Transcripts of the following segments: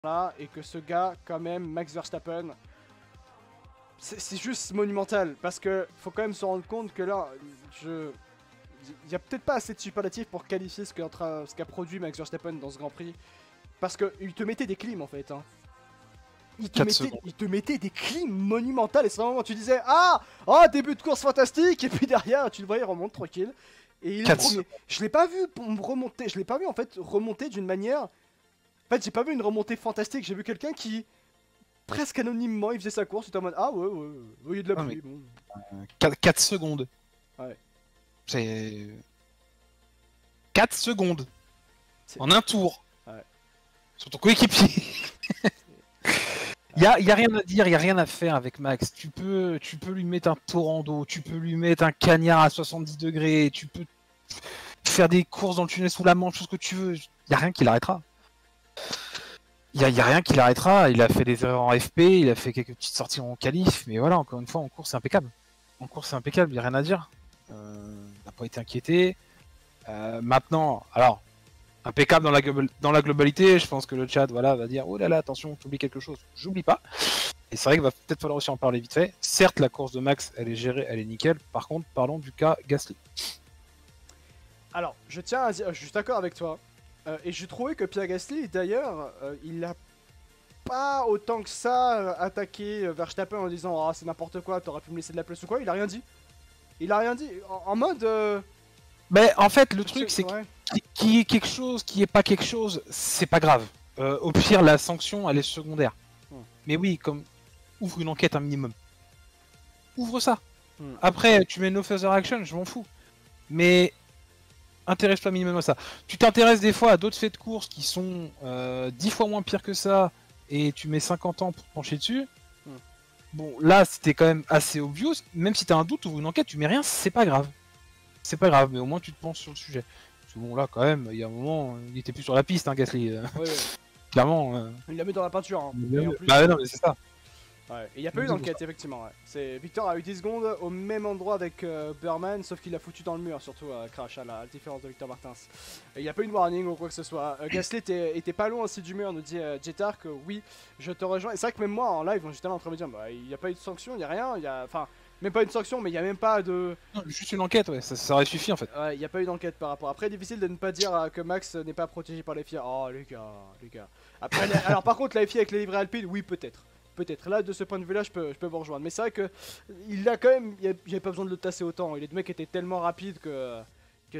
là et que ce gars, quand même, Max Verstappen, c'est juste monumental parce que faut quand même se rendre compte que là, il y a peut-être pas assez de superlatifs pour qualifier ce qu'a produit Max Verstappen dans ce Grand Prix parce que il te mettait des clims en fait. Hein. 4 secondes. Il te mettait des clims monumentales et c'est vraiment tu disais ah oh début de course fantastique et puis derrière tu le voyais remonte tranquille et il est premier. Je l'ai pas vu remonter, je l'ai pas vu en fait remonter d'une manière. En fait j'ai pas vu une remontée fantastique, j'ai vu quelqu'un qui presque anonymement il faisait sa course, il était en mode ah ouais il y a de la pluie. Bon. 4 secondes. Ouais. C'est 4 secondes en un tour. Ouais. Sur ton coéquipier. Il y a rien à dire, il y a rien à faire avec Max. Tu peux lui mettre un Torando, tu peux lui mettre un cagnard à 70 degrés, tu peux faire des courses dans le tunnel sous la Manche, tout ce que tu veux. Il y a rien qui l'arrêtera. Il y a rien qui l'arrêtera. Il a fait des erreurs en FP, il a fait quelques petites sorties en qualif, mais voilà, encore une fois, en course c'est impeccable. En course c'est impeccable, il n'y a rien à dire. Il n'a pas été inquiété. Maintenant, alors, impeccable dans la globalité, je pense que le chat voilà, va dire oh là là, attention, t'oublies quelque chose. J'oublie pas. Et c'est vrai qu'il va peut-être falloir aussi en parler vite fait. Certes, la course de Max, elle est gérée, elle est nickel. Par contre, parlons du cas Gasly. Alors, je tiens à dire, je suis d'accord avec toi. Et j'ai trouvé que Pierre Gasly, d'ailleurs, il a pas autant que ça attaqué Verstappen en disant ah c'est n'importe quoi, t'aurais pu me laisser de la place ou quoi. Il a rien dit. Il a rien dit. En mode. Mais en fait, le truc, c'est ouais. qui est quelque chose, qui est pas quelque chose, c'est pas grave. Au pire, la sanction, elle est secondaire. Mais oui, comme ouvre une enquête un minimum. Ouvre ça. Après, tu mets no further action, je m'en fous. Mais intéresse-toi un minimum à ça. Tu t'intéresses des fois à d'autres faits de course qui sont 10 fois moins pires que ça, et tu mets 50 ans pour te pencher dessus. Bon, là, c'était quand même assez obvious. Même si t'as un doute ou une enquête, tu mets rien, c'est pas grave. C'est pas grave, mais au moins tu te penches sur le sujet. Parce que bon, là, quand même, il y a un moment, il était plus sur la piste, hein, Gasly. Ouais. Clairement. Il l'a mis dans la peinture. Hein. Bah non, mais c'est ça. Ouais. Et il n'y a pas eu d'enquête, effectivement. Ouais. Victor a eu 10 secondes au même endroit avec Burman, sauf qu'il l'a foutu dans le mur, surtout Crash, à la différence de Victor Martins. Il n'y a pas eu de warning ou quoi que ce soit. Gasly était pas loin aussi du mur, nous dit Jetar, que oui, je te rejoins. Et c'est vrai que même moi, en live, j'étais là en train de me dire, bah, il n'y a pas eu de sanction, il n'y a rien. Enfin, même pas une sanction, mais il n'y a même pas de... Non, juste une enquête, ouais, ça aurait suffi en fait. Ouais, il n'y a pas eu d'enquête par rapport. Après, difficile de ne pas dire que Max n'est pas protégé par les FIA. Oh, les gars. Après, alors par contre, la FIA avec les livrets Alpine, oui, peut-être. Peut-être. Là, de ce point de vue-là, je peux vous rejoindre. Mais c'est vrai que il a quand même... J'avais pas besoin de le tasser autant. Les deux mecs étaient tellement rapides que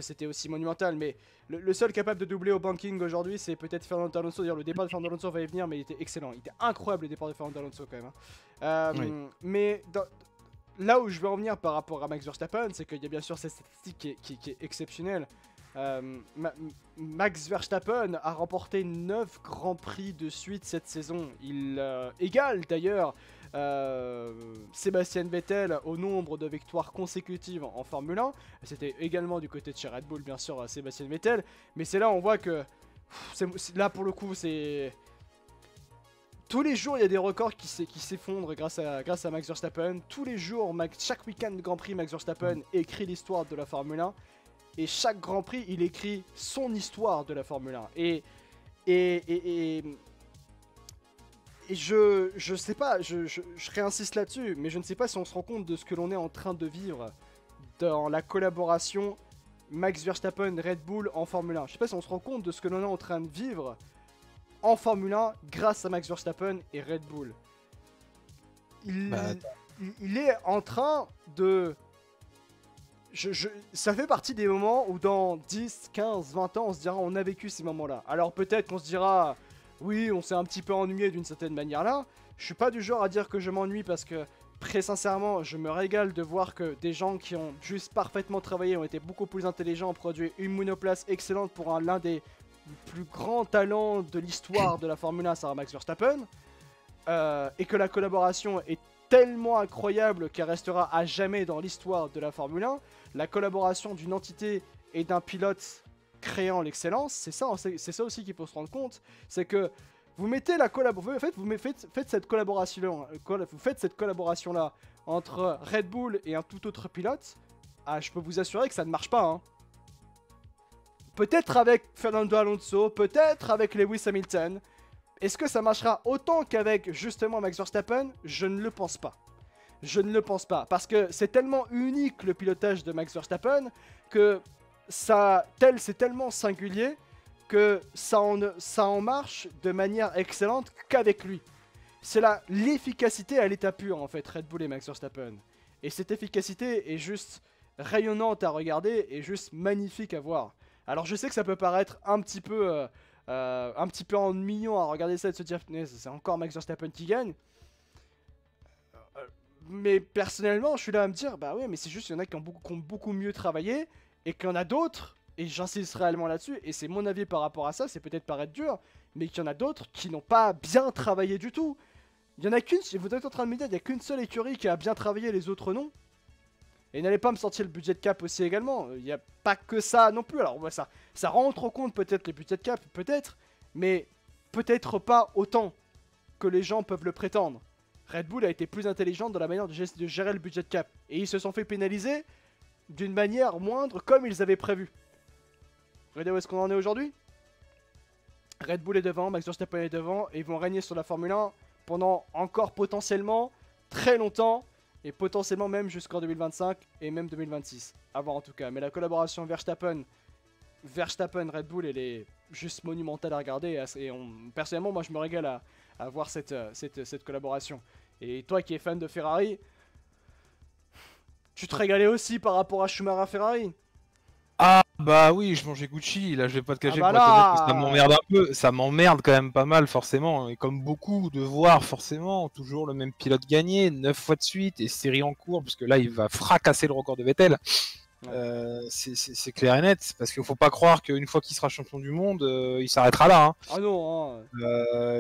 c'était aussi monumental. Mais le seul capable de doubler au banking aujourd'hui, c'est peut-être Fernando Alonso. D'ailleurs, le départ de Fernando Alonso va y venir, mais il était excellent. Il était incroyable, le départ de Fernando Alonso, quand même. Hein. Oui. Mais... Là où je veux en venir par rapport à Max Verstappen, c'est qu'il y a bien sûr cette statistique qui est exceptionnelle. Max Verstappen a remporté 9 grands prix de suite cette saison. Il égale d'ailleurs Sébastien Vettel au nombre de victoires consécutives en Formule 1. C'était également du côté de chez Red Bull, bien sûr, Sébastien Vettel. Mais c'est là où on voit que là pour le coup c'est... Tous les jours, il y a des records qui s'effondrent grâce à Max Verstappen. Tous les jours, chaque week-end de Grand Prix, Max Verstappen écrit l'histoire de la Formule 1. Et chaque Grand Prix, il écrit son histoire de la Formule 1. Et je sais pas, je réinsiste là-dessus, mais je ne sais pas si on se rend compte de ce que l'on est en train de vivre dans la collaboration Max Verstappen-Red Bull en Formule 1. Je sais pas si on se rend compte de ce que l'on est en train de vivre en Formule 1 grâce à Max Verstappen et Red Bull. Il est en train de... ça fait partie des moments où dans 10, 15, 20 ans, on se dira on a vécu ces moments-là. Alors peut-être qu'on se dira oui, on s'est un petit peu ennuyé d'une certaine manière là. Je suis pas du genre à dire que je m'ennuie parce que très sincèrement, je me régale de voir que des gens qui ont juste parfaitement travaillé, ont été beaucoup plus intelligents, ont produit une monoplace excellente pour l'un des plus grands talents de l'histoire de la Formule 1, c'est Max Verstappen, et que la collaboration est tellement incroyable qu'elle restera à jamais dans l'histoire de la Formule 1, la collaboration d'une entité et d'un pilote créant l'excellence, c'est ça aussi qu'il faut se rendre compte, c'est que vous mettez la collaboration, faites cette collaboration là entre Red Bull et un tout autre pilote, je peux vous assurer que ça ne marche pas, hein. Peut-être avec Fernando Alonso, peut-être avec Lewis Hamilton, Est-ce que ça marchera autant qu'avec justement Max Verstappen? Je ne le pense pas. Je ne le pense pas. Parce que c'est tellement unique le pilotage de Max Verstappen que c'est tellement singulier que ça en marche de manière excellente qu'avec lui. C'est l'efficacité à l'état pur en fait, Red Bull et Max Verstappen. Et cette efficacité est juste rayonnante à regarder et juste magnifique à voir. Alors je sais que ça peut paraître un petit peu ennuyant à regarder ça et de se dire c'est encore Max Verstappen qui gagne. Mais personnellement je suis là à me dire bah ouais mais c'est juste qu'il y en a qui ont beaucoup mieux travaillé et qu'il y en a d'autres, et j'insiste réellement là-dessus, et c'est mon avis par rapport à ça, c'est peut-être paraître dur, mais qu'il y en a d'autres qui n'ont pas bien travaillé du tout. Il y en a qu'une, vous êtes en train de me dire, il n'y a qu'une seule écurie qui a bien travaillé, les autres non. Et n'allez pas me sortir le budget de cap aussi également, il n'y a pas que ça non plus. Alors ouais, ça rentre en compte peut-être les budgets de cap, peut-être, mais peut-être pas autant que les gens peuvent le prétendre. Red Bull a été plus intelligent dans la manière de gérer le budget de cap, et ils se sont fait pénaliser d'une manière moindre comme ils avaient prévu. Regardez où est-ce qu'on en est aujourd'hui. Red Bull est devant, Max Verstappen est devant, et ils vont régner sur la Formule 1 pendant encore potentiellement très longtemps, et potentiellement même jusqu'en 2025 et même 2026. À voir en tout cas. Mais la collaboration Verstappen-Red Bull, elle est juste monumentale à regarder. Et personnellement, moi je me régale à voir cette collaboration. Et toi qui es fan de Ferrari, tu te régalais aussi par rapport à Schumacher-Ferrari. Ah bah oui, je mangeais Gucci, là je vais pas te cacher, bah pour être honnête, là ça m'emmerde un peu, ça m'emmerde quand même pas mal forcément, et comme beaucoup de voir forcément toujours le même pilote gagner 9 fois de suite et série en cours, parce que là il va fracasser le record de Vettel. C'est clair et net, parce qu'il faut pas croire qu'une fois qu'il sera champion du monde, il s'arrêtera là. Hein. Ah non, hein.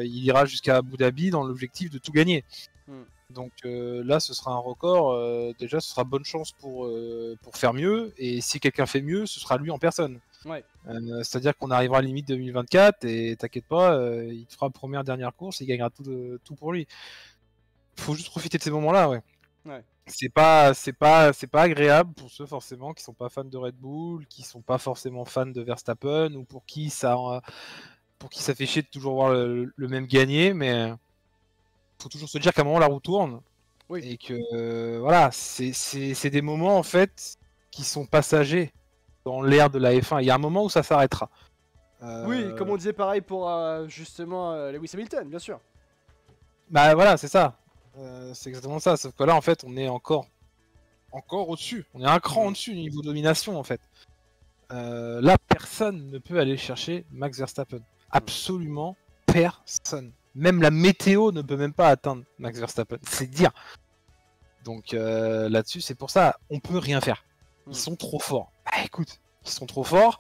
Il ira jusqu'à Abu Dhabi dans l'objectif de tout gagner. Donc là, ce sera un record. Déjà, ce sera bonne chance pour faire mieux. Et si quelqu'un fait mieux, ce sera lui en personne. Ouais. C'est-à-dire qu'on arrivera à la limite 2024 et t'inquiète pas, il te fera première, dernière course, il gagnera tout pour lui. Faut juste profiter de ces moments-là, ouais. C'est pas agréable pour ceux forcément qui sont pas fans de Red Bull, qui sont pas forcément fans de Verstappen ou pour qui ça fait chier de toujours voir le même gagner, mais faut toujours se dire qu'à un moment la roue tourne. Oui. Et que voilà, c'est des moments en fait qui sont passagers dans l'ère de la F1. Il y a un moment où ça s'arrêtera. Oui, comme on disait pareil pour justement Lewis Hamilton, bien sûr. Bah voilà, c'est ça. C'est exactement ça. Sauf que là, en fait, on est encore au-dessus. On est un cran au-dessus du niveau domination, en fait. Là, personne ne peut aller chercher Max Verstappen. Absolument personne. Même la météo ne peut même pas atteindre Max Verstappen. C'est dire. Donc là-dessus, c'est pour ça, on peut rien faire. Ils sont trop forts. Bah écoute, ils sont trop forts.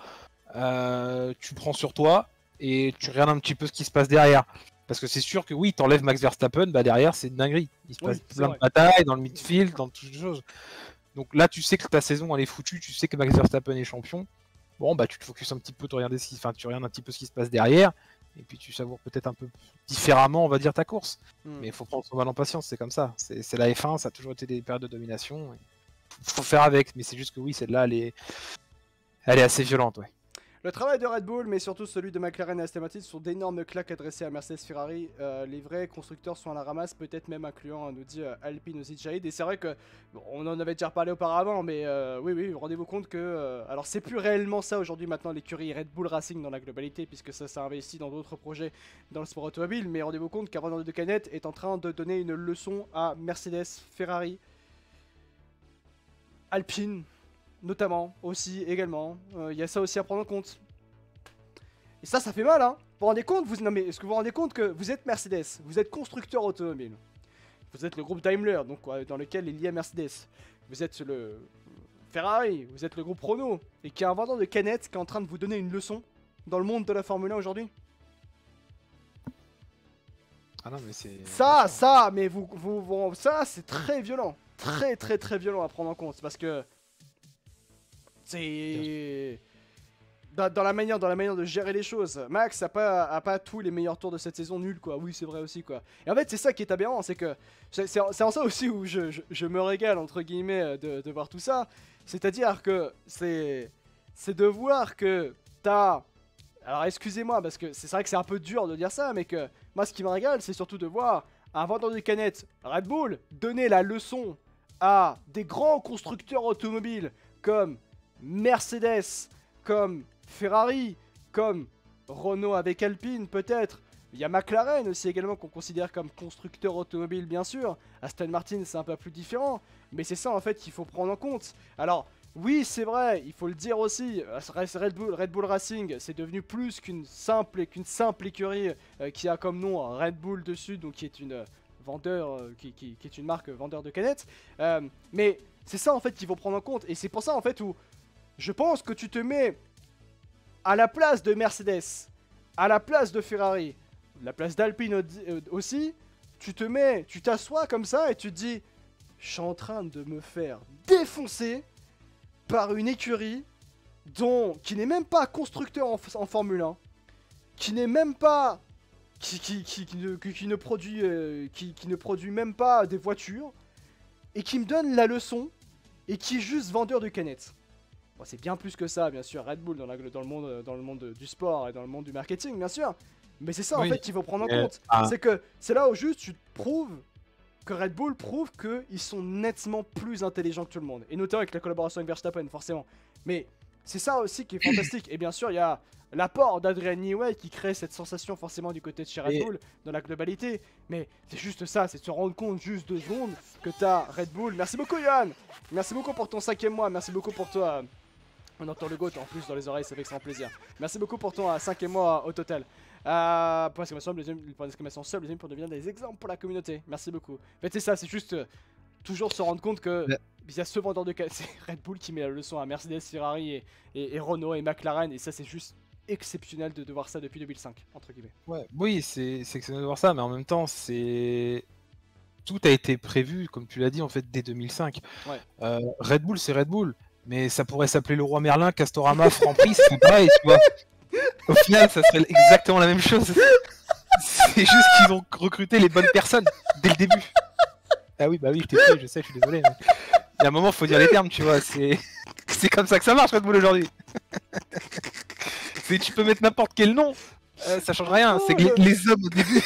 Tu prends sur toi et tu regardes un petit peu ce qui se passe derrière. Parce que c'est sûr que oui, t'enlèves Max Verstappen, bah derrière c'est une dinguerie. Il se passe plein de batailles dans le midfield, dans toutes les choses. Donc là, tu sais que ta saison elle est foutue, tu sais que Max Verstappen est champion. Bon bah tu te focuses un petit peu, tu regardes un petit peu ce qui se passe derrière. Et puis tu savoures peut-être un peu différemment, on va dire, ta course. Mais il faut prendre son mal en patience, c'est comme ça. C'est la F1, ça a toujours été des périodes de domination. Faut faire avec, mais c'est juste que oui, celle-là, elle est assez violente, ouais. Le travail de Red Bull, mais surtout celui de McLaren et Aston Martin, sont d'énormes claques adressées à Mercedes Ferrari. Les vrais constructeurs sont à la ramasse, peut-être même incluant, nous dit Alpine aussi Jahid. Et c'est vrai que, bon, on en avait déjà reparlé auparavant, mais oui, rendez-vous compte que... alors c'est plus réellement ça aujourd'hui maintenant l'écurie Red Bull Racing dans la globalité, puisque ça s'est investi dans d'autres projets dans le sport automobile. Mais rendez-vous compte qu'Arnaud de Canet est en train de donner une leçon à Mercedes, Ferrari, Alpine... notamment, aussi, également. Il y a ça aussi à prendre en compte. Et ça fait mal, hein. Vous vous rendez compte, non mais est-ce que vous vous rendez compte que vous êtes Mercedes, vous êtes constructeur automobile. Vous êtes le groupe Daimler, donc dans lequel il y a Mercedes. Vous êtes le Ferrari, vous êtes le groupe Renault. Et qui a un vendeur de canettes qui est en train de vous donner une leçon dans le monde de la Formule 1 aujourd'hui. Ah non mais c'est... Ça, mais ça c'est très violent. Très violent à prendre en compte. Parce que... c'est... Dans la manière de gérer les choses. Max a pas tous les meilleurs tours de cette saison nuls, quoi. Oui, c'est vrai aussi, quoi. Et en fait, c'est ça qui est aberrant, c'est que... C'est en ça aussi où je me régale, entre guillemets, de voir tout ça. C'est-à-dire que c'est de voir que t'as Alors excusez-moi, parce que c'est vrai que c'est un peu dur de dire ça, mais que moi ce qui me régale, c'est surtout de voir un vendeur de canettes Red Bull donner la leçon à des grands constructeurs automobiles comme Mercedes, comme Ferrari, comme Renault avec Alpine peut-être. Il y a McLaren aussi également qu'on considère comme constructeur automobile bien sûr. Aston Martin c'est un peu plus différent, mais c'est ça en fait qu'il faut prendre en compte. Alors oui c'est vrai, il faut le dire aussi, Red Bull Racing c'est devenu plus qu'une simple écurie qui a comme nom Red Bull dessus, donc qui est une qui est une marque vendeur de canettes. Mais c'est ça en fait qu'il faut prendre en compte, et c'est pour ça en fait où je pense que tu te mets à la place de Mercedes, à la place de Ferrari, la place d'Alpine aussi, tu t'assois comme ça et tu te dis, je suis en train de me faire défoncer par une écurie qui n'est même pas constructeur en Formule 1, qui n'est même pas, qui ne produit même pas des voitures, et qui me donne la leçon, et qui est juste vendeur de canettes. Bon, c'est bien plus que ça, bien sûr, Red Bull dans le monde du sport et dans le monde du marketing, bien sûr. Mais c'est ça en fait qu'il faut prendre en compte. C'est que c'est là où juste tu te prouves que Red Bull prouve qu'ils sont nettement plus intelligents que tout le monde. Et notamment avec la collaboration avec Verstappen, forcément. Mais c'est ça aussi qui est fantastique. Et bien sûr, il y a l'apport d'Adrian Newey qui crée cette sensation forcément du côté de chez Red Bull dans la globalité. Mais c'est juste ça, c'est de se rendre compte juste 2 secondes que t'as Red Bull. Merci beaucoup Johan. Merci beaucoup pour ton 5e mois. Merci beaucoup pour toi. On entend le GOAT en plus dans les oreilles, ça fait extrêmement plaisir. Merci beaucoup pour ton 5e mois au total. Point d'exclamation, point d'exclamation seul, deuxième pour devenir des exemples pour la communauté. Merci beaucoup. En fait, c'est ça, c'est juste toujours se rendre compte que il y a ce vendeur de canettes, c'est Red Bull qui met la leçon à Mercedes, Ferrari et Renault et McLaren, et ça c'est juste exceptionnel de voir ça depuis 2005 entre guillemets. Ouais, oui, c'est exceptionnel de voir ça, mais en même temps, tout a été prévu, comme tu l'as dit en fait dès 2005. Ouais. Red Bull, c'est Red Bull, mais ça pourrait s'appeler le Roi Merlin, Castorama, Franprix, c'est pareil, tu vois. Au final, ça serait exactement la même chose. C'est juste qu'ils ont recruté les bonnes personnes dès le début. Ah oui, bah oui, je sais, je suis désolé. Mais... il y a un moment, faut dire les termes, tu vois. C'est comme ça que ça marche, Red Bull aujourd'hui. Tu peux mettre n'importe quel nom, ça change rien. C'est que les hommes au début,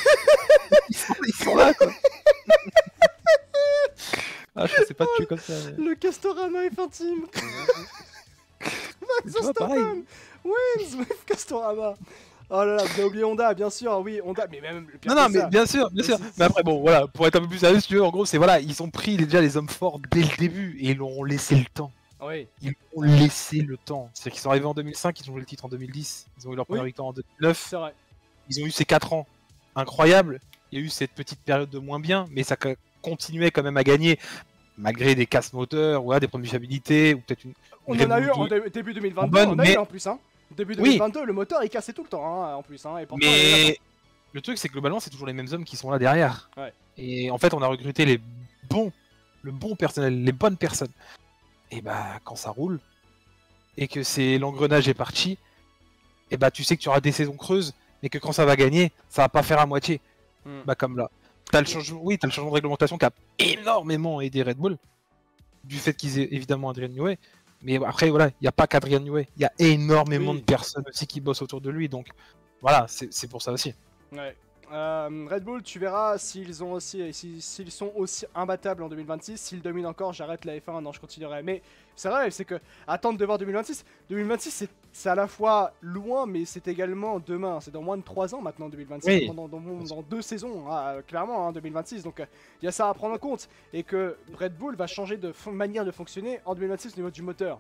ils sont là, quoi. Ah, je sais pas de tuer comme ça. Mais... le Castorama est intime. Max Verstappen wins with Castorama. Oh là là, vous avez oublié Honda, bien sûr, oui, Honda, mais même le pire. Non, mais bien sûr. Mais après, bon, voilà, pour être un peu plus sérieux, si tu veux, en gros, c'est voilà, ils ont pris déjà les hommes forts dès le début et ils leur ont laissé le temps. Oui. Ils ont laissé le temps. C'est-à-dire qu'ils sont arrivés en 2005, ils ont joué le titre en 2010, ils ont eu leur première victoire en 2009. C'est vrai. Ils ont eu ces 4 ans incroyables. Il y a eu cette petite période de moins bien, mais ça continuait quand même à gagner, malgré des casses moteurs, ou des problèmes de fiabilité, ou peut-être une. On en a eu en début 2022, on a eu en plus, hein. Début 2022, le moteur il cassait tout le temps, hein, en plus. Hein, et pourtant, mais le truc, c'est que globalement, c'est toujours les mêmes hommes qui sont là derrière. Ouais. Et en fait, on a recruté le bon personnel, les bonnes personnes. Et bah, quand ça roule, et que l'engrenage est parti, et bah, tu sais que tu auras des saisons creuses, mais que quand ça va gagner, ça va pas faire à moitié. Bah, comme là. T'as le changement de réglementation qui a énormément aidé Red Bull, du fait qu'ils aient évidemment Adrian Newey. Mais après, voilà, il n'y a pas qu'Adrian Newey, il y a énormément de personnes aussi qui bossent autour de lui, donc voilà, c'est pour ça aussi. Ouais. Red Bull, tu verras s'ils sont aussi imbattables en 2026. S'ils dominent encore, j'arrête la F1, non, je continuerai. Mais c'est vrai, c'est que attendre de voir 2026. 2026, c'est à la fois loin, mais c'est également demain. C'est dans moins de 3 ans maintenant, 2026. Oui. Dans 2 saisons, clairement, hein, 2026. Donc il y a ça à prendre en compte. Et que Red Bull va changer de manière de fonctionner en 2026 au niveau du moteur.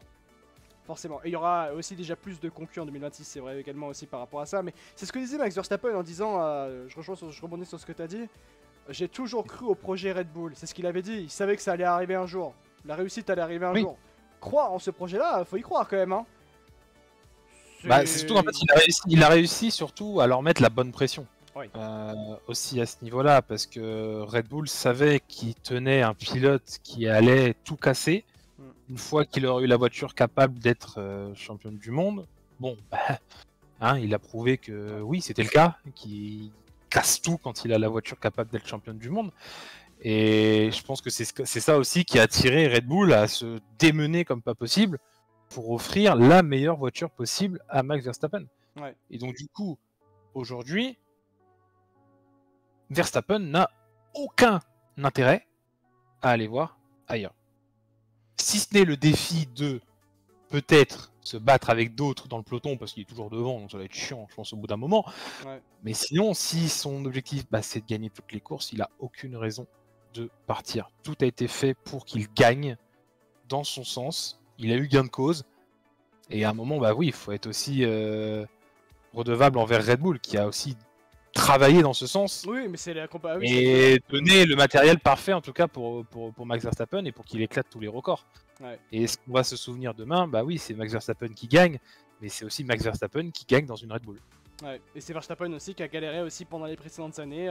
Forcément. Et il y aura aussi déjà plus de concurrents en 2026, c'est vrai également aussi par rapport à ça. Mais c'est ce que disait Max Verstappen en disant, je rebondis sur ce que tu as dit, j'ai toujours cru au projet Red Bull. C'est ce qu'il avait dit, il savait que ça allait arriver un jour. La réussite allait arriver un jour. Croire en ce projet-là, faut y croire quand même. Hein. Bah, c'est surtout en fait, il a réussi surtout à leur mettre la bonne pression. Oui. Aussi à ce niveau-là, parce que Red Bull savait qu'il tenait un pilote qui allait tout casser. Une fois qu'il aurait eu la voiture capable d'être championne du monde, bon, il a prouvé que oui, c'était le cas, qu'il casse tout quand il a la voiture capable d'être championne du monde. Et je pense que c'est ça aussi qui a attiré Red Bull à se démener comme pas possible pour offrir la meilleure voiture possible à Max Verstappen. Ouais. Et donc du coup, aujourd'hui, Verstappen n'a aucun intérêt à aller voir ailleurs. Si ce n'est le défi de peut-être se battre avec d'autres dans le peloton, parce qu'il est toujours devant, donc ça va être chiant, je pense, au bout d'un moment. Ouais. Mais sinon, si son objectif, c'est de gagner toutes les courses, il a aucune raison de partir. Tout a été fait pour qu'il gagne dans son sens. Il a eu gain de cause. Et à un moment, oui, il faut être aussi redevable envers Red Bull, qui a aussi travaillé dans ce sens. Oui, mais c'est la et donner le matériel parfait, en tout cas, pour Max Verstappen et pour qu'il éclate tous les records. Ouais. Et est-ce qu'on va se souvenir demain? Oui, c'est Max Verstappen qui gagne, mais c'est aussi Max Verstappen qui gagne dans une Red Bull. Ouais. Et c'est Verstappen aussi qui a galéré aussi pendant les précédentes années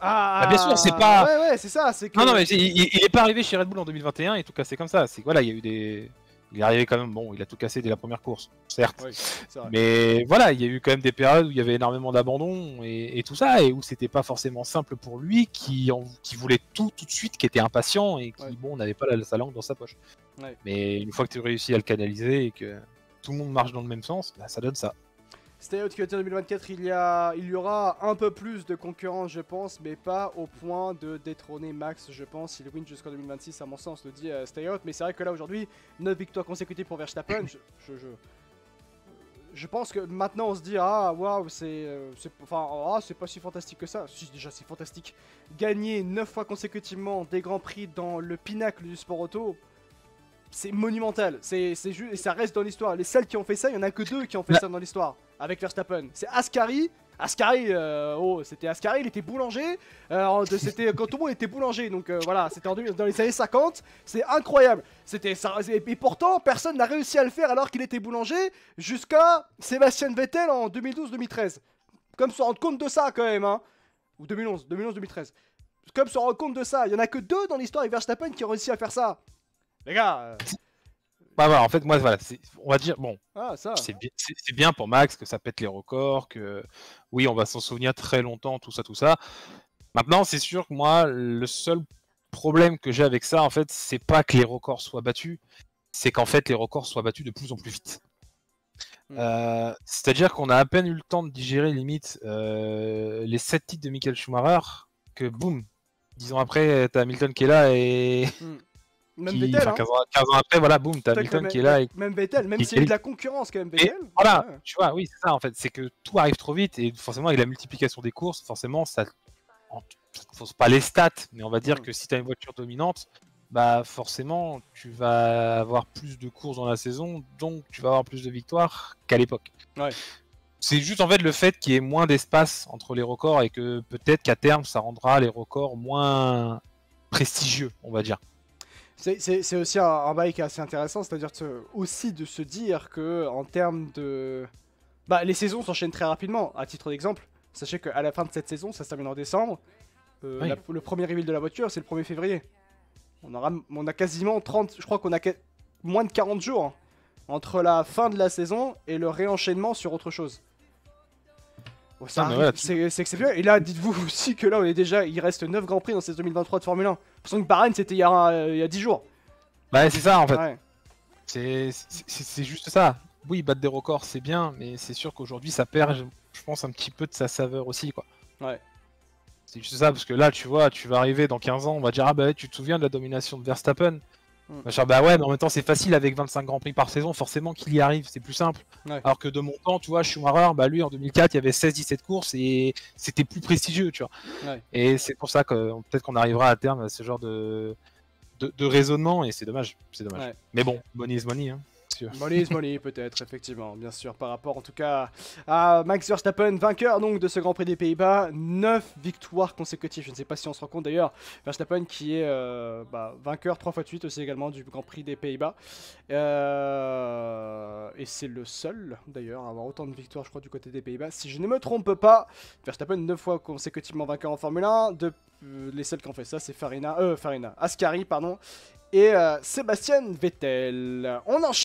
bien sûr, c'est pas. Ouais, c'est ça. C'est que... Non, mais il est pas arrivé chez Red Bull en 2021 et tout cassé comme ça. C'est voilà, il y a eu des. Il est arrivé quand même, il a tout cassé dès la première course, certes. Oui, c'est vrai. Mais voilà, il y a eu quand même des périodes où il y avait énormément d'abandon et tout ça, et où c'était pas forcément simple pour lui, qui voulait tout de suite, qui était impatient et qui, n'avait pas sa langue dans sa poche. Ouais. Mais une fois que tu réussis à le canaliser et que tout le monde marche dans le même sens, ça donne ça. Stay Out qui en 2024, il y aura un peu plus de concurrence, je pense, mais pas au point de détrôner Max, je pense. Il win jusqu'en 2026, à mon sens, le dit Stay Out. Mais c'est vrai que là, aujourd'hui, 9 victoires consécutives pour Verstappen. Je pense que maintenant, on se dit, waouh, c'est pas si fantastique que ça. Si, déjà, c'est fantastique. Gagner 9 fois consécutivement des Grands Prix dans le pinacle du sport auto, c'est monumental, c'est juste, et ça reste dans l'histoire. Les seuls qui ont fait ça, il y en a que 2 qui ont fait ça dans l'histoire, avec Verstappen. C'est Ascari, c'était Ascari, il était boulanger, c'était quand tout le monde était boulanger, donc voilà, c'était dans les années 50, c'est incroyable. C'était ça, et pourtant, personne n'a réussi à le faire alors qu'il était boulanger, jusqu'à Sébastien Vettel en 2012-2013. Comme se rendre compte de ça quand même, hein. Ou 2011-2013. Comme se rendre compte de ça, il y en a que 2 dans l'histoire avec Verstappen qui ont réussi à faire ça. Les gars en fait, moi, voilà, on va dire, c'est bien pour Max que ça pète les records, que oui, on va s'en souvenir très longtemps, tout ça. Maintenant, c'est sûr que moi, le seul problème que j'ai avec ça, en fait, c'est pas que les records soient battus, c'est qu'en fait, les records soient battus de plus en plus vite. C'est-à-dire qu'on a à peine eu le temps de digérer, limite, les 7 titres de Michael Schumacher, que boum, 10 ans après, t'as Hamilton qui est là et... Même Vettel, 15 ans après, voilà, boum, t'as Hamilton qui est là. Même Vettel, même s'il y a eu de la concurrence quand même, Vettel. Et voilà, tu vois, oui, c'est ça en fait, c'est que tout arrive trop vite et forcément, avec la multiplication des courses, forcément, ça. Faut pas les stats, mais on va dire que si t'as une voiture dominante, forcément, tu vas avoir plus de courses dans la saison, donc tu vas avoir plus de victoires qu'à l'époque. Ouais. C'est juste en fait le fait qu'il y ait moins d'espace entre les records et que peut-être qu'à terme, ça rendra les records moins prestigieux, on va dire. C'est aussi un bail qui est assez intéressant, c'est-à-dire aussi de se dire que en termes de... les saisons s'enchaînent très rapidement. À titre d'exemple, sachez qu'à la fin de cette saison, ça se termine en décembre. Le premier reveal de la voiture, c'est le 1er février. On a quasiment 30... Je crois qu'on a moins de 40 jours hein, entre la fin de la saison et le réenchaînement sur autre chose. C'est exceptionnel. Et là, dites-vous aussi que là, il reste 9 Grands Prix dans cette 2023 de Formule 1. Parce que Bahreïn, c'était il y a 10 jours. C'est ça en fait. Ouais. C'est juste ça. Oui, battre des records, c'est bien, mais c'est sûr qu'aujourd'hui, ça perd, je pense, un petit peu de sa saveur aussi, quoi. Ouais. C'est juste ça, parce que là, tu vois, tu vas arriver dans 15 ans, on va dire, tu te souviens de la domination de Verstappen? On va dire, ouais, mais en même temps, c'est facile avec 25 Grands Prix par saison, forcément qu'il y arrive, c'est plus simple. Ouais. Alors que de mon temps, tu vois, Schumacher, lui, en 2004, il y avait 16-17 courses et c'était plus prestigieux, tu vois. Ouais. Et c'est pour ça que peut-être qu'on arrivera à terme à ce genre de raisonnement, et c'est dommage. Ouais. Mais bon, money is money, hein. Money is money, peut-être, effectivement, bien sûr, par rapport en tout cas à Max Verstappen, vainqueur donc de ce Grand Prix des Pays-Bas, 9 victoires consécutives. Je ne sais pas si on se rend compte d'ailleurs, Verstappen qui est vainqueur 3 fois de suite aussi également du Grand Prix des Pays-Bas. Et c'est le seul d'ailleurs à avoir autant de victoires, je crois, du côté des Pays-Bas. Si je ne me trompe pas, Verstappen 9 fois consécutivement vainqueur en Formule 1. Les seuls qui ont fait ça, c'est Ascari, pardon, et Sébastien Vettel. On enchaîne.